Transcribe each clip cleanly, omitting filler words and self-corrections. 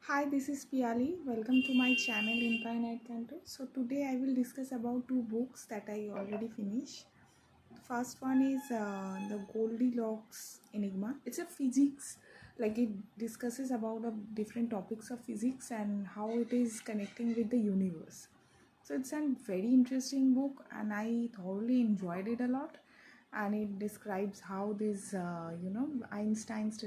Hi, this is Piyali. Welcome to my channel Infinite Control. So today I will discuss about two books that I already finished. The first one is the Goldilocks Enigma. It's a physics, like it discusses about the different topics of physics and how it is connecting with the universe. So it's a very interesting book, and I thoroughly enjoyed it a lot. And it describes how this, Einstein's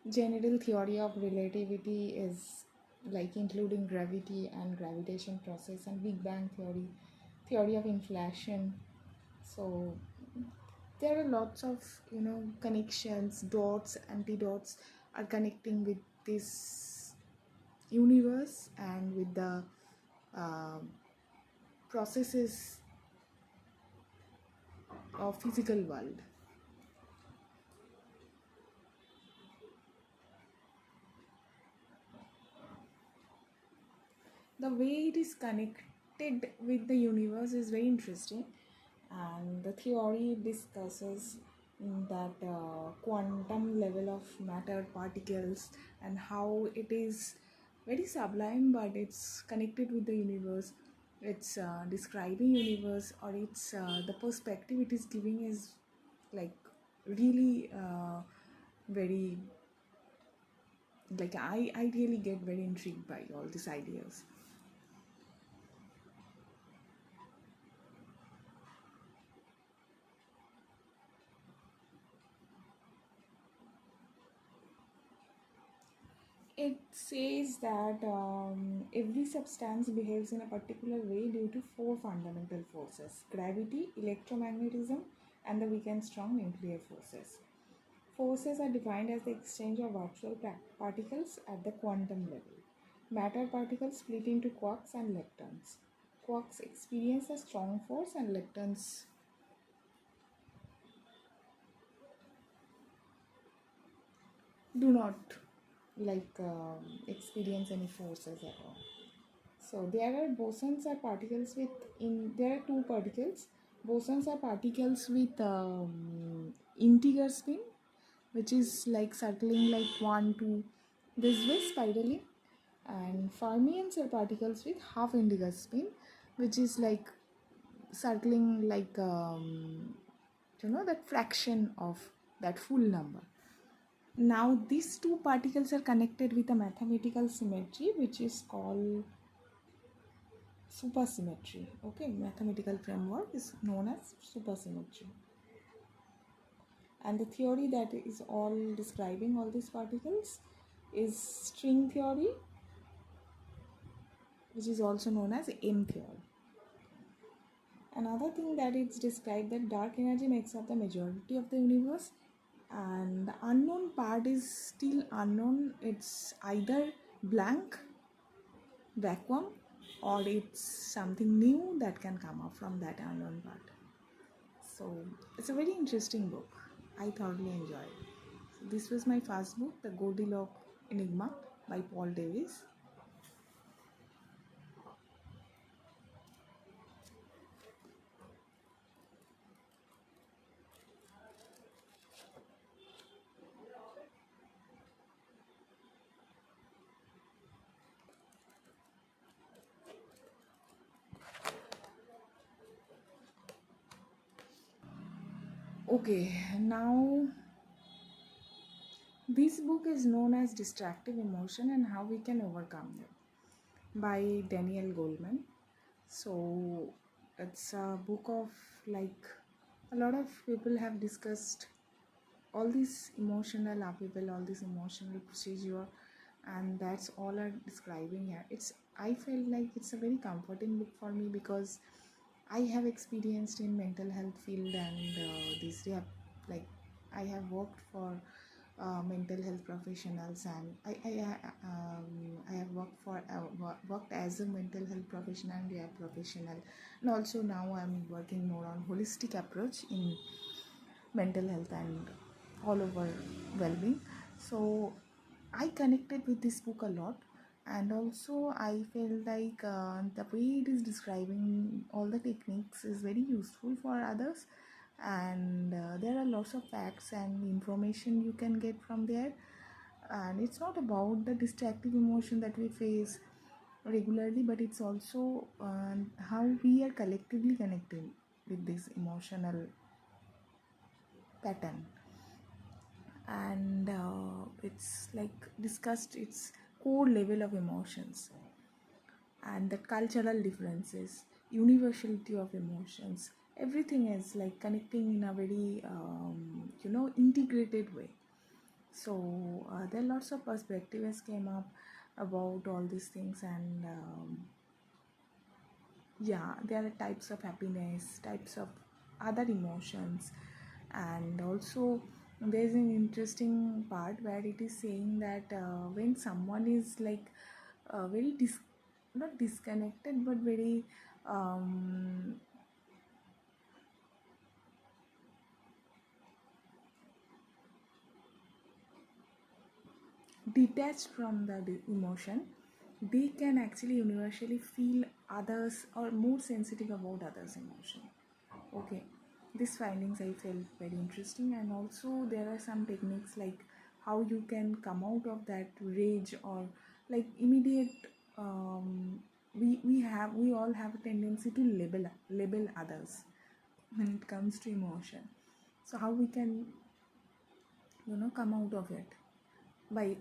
general theory of relativity is like including gravity and gravitation process and big bang theory of inflation. So there are lots of connections, dots, antidotes are connecting with this universe and with the um processes of physical world. The way it is connected with the universe is very interesting, and the theory discusses that quantum level of matter particles and how it is very sublime, but it's connected with the universe. It's describing universe, or it's the perspective it is giving is like really very, like I really get very intrigued by all these ideas. It says that every substance behaves in a particular way due to four fundamental forces: gravity, electromagnetism, and the weak and strong nuclear forces. Forces are defined as the exchange of virtual particles at the quantum level. Matter particles split into quarks and leptons. Quarks experience a strong force, and leptons do not experience any forces at all. So there are bosons are particles with in there are two particles. Bosons are particles with integer spin, which is like circling like 1 2 this way spirally, and fermions are particles with half integer spin, which is like circling like that fraction of that full number. Now these two particles are connected with a mathematical symmetry which is called supersymmetry. Okay, mathematical framework is known as supersymmetry, and the theory that is all describing all these particles is string theory, which is also known as M theory. Another thing that it's described that dark energy makes up the majority of the universe, and the unknown part is still unknown. It's either blank vacuum, or it's something new that can come up from that unknown part. So it's a very interesting book. I thoroughly enjoyed. So this was my first book, The Goldilocks Enigma by Paul Davis. Okay, now this book is known as Distractive Emotion and How We Can Overcome Them by Daniel Goleman. So it's a book of, like, a lot of people have discussed all this emotional upheaval, all this emotional procedure, and that's all are describing here. I felt like it's a very comforting book for me because I have experienced in mental health field, and this day like I have worked for mental health professionals, and I have worked as a mental health professional and rehab professional, and also now I'm working more on holistic approach in mental health and all over well-being. So I connected with this book a lot, and also I felt like the way it is describing all the techniques is very useful for others, and there are lots of facts and information you can get from there. And it's not about the distractive emotion that we face regularly, but it's also how we are collectively connected with this emotional pattern. And it's like discussed its core level of emotions, and the cultural differences, universality of emotions, everything is like connecting in a very integrated way. So there are lots of perspectives came up about all these things. And yeah, there are types of happiness, types of other emotions. And also there's an interesting part where it is saying that when someone is like very not disconnected, but very detached from the emotion, they can actually universally feel others or more sensitive about others emotion. Okay, these findings I felt very interesting. And also there are some techniques like how you can come out of that rage or like immediate we all have a tendency to label others when it comes to emotion. So how we can come out of it by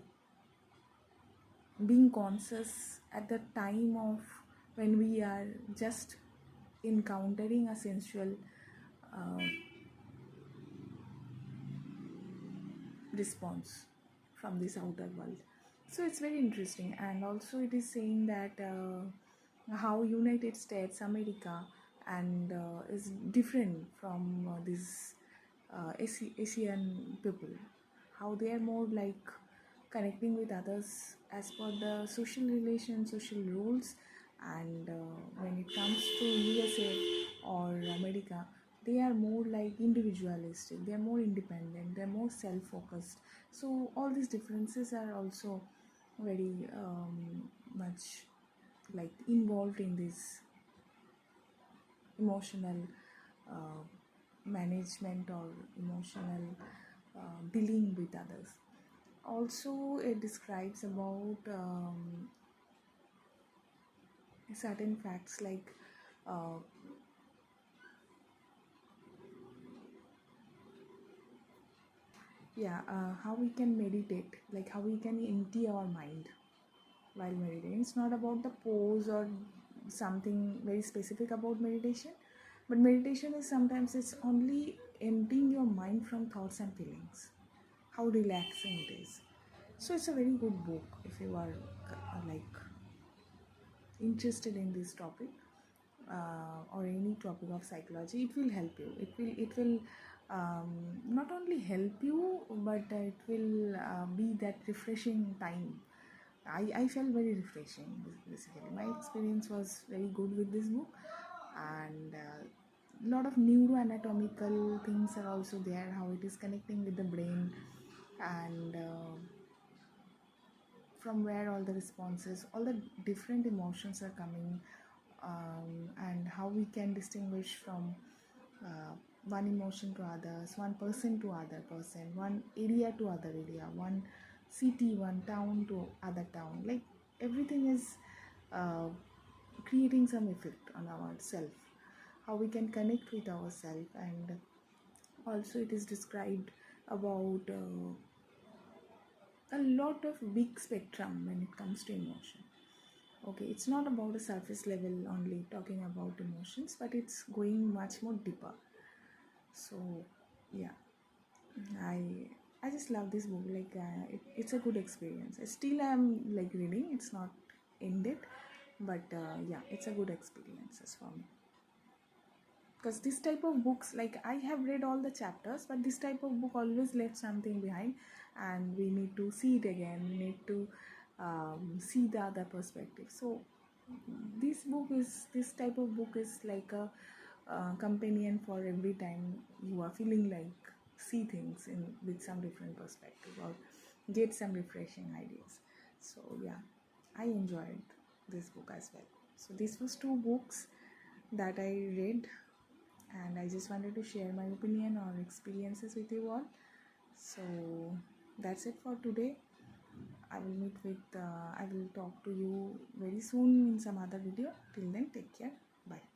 being conscious at the time of when we are just encountering a sensual uh, response from this outer world. So it's very interesting. And also it is saying that how United States America and is different from these Asian people, how they are more like connecting with others as per the social relations, social rules. And when it comes to USA or America, they are more like individualistic, they are more independent, they are more self-focused. So all these differences are also very much like involved in this emotional uh, management or emotional dealing with others. Also it describes about certain facts like uh, how we can meditate, like how we can empty our mind while meditating. It's not about the pose or something very specific about meditation, but meditation is sometimes it's only emptying your mind from thoughts and feelings. How relaxing it is. So it's a very good book if you are like interested in this topic or any topic of psychology. It will help you. It will not only help you, but it will be that refreshing time. I felt very refreshing basically. My experience was very good with this book. And a lot of neuroanatomical things are also there, how it is connecting with the brain. And from where all the responses, all the different emotions are coming. And how we can distinguish from uh, one emotion to others, one person to other person, one area to other area, one city, one town to other town. Like everything is uh, creating some effect on ourself, how we can connect with ourselves. And also it is described about a lot of big spectrum when it comes to emotion. Okay, it's not about a surface level only talking about emotions, but it's going much more deeper. So yeah, i I just love this book. Like it's a good experience. Still I'm like reading, it's not ended, but yeah, it's a good experience as for me. Because this type of books, like I have read all the chapters, but this type of book always left something behind, and we need to see it again, we need to see the other perspective. So this type of book is like a companion for every time you are feeling like see things in with some different perspective or get some refreshing ideas. So yeah, I enjoyed this book as well. So this was two books that I read, and I just wanted to share my opinion or experiences with you all. So that's it for today. I will talk to you very soon in some other video. Till then, take care. Bye.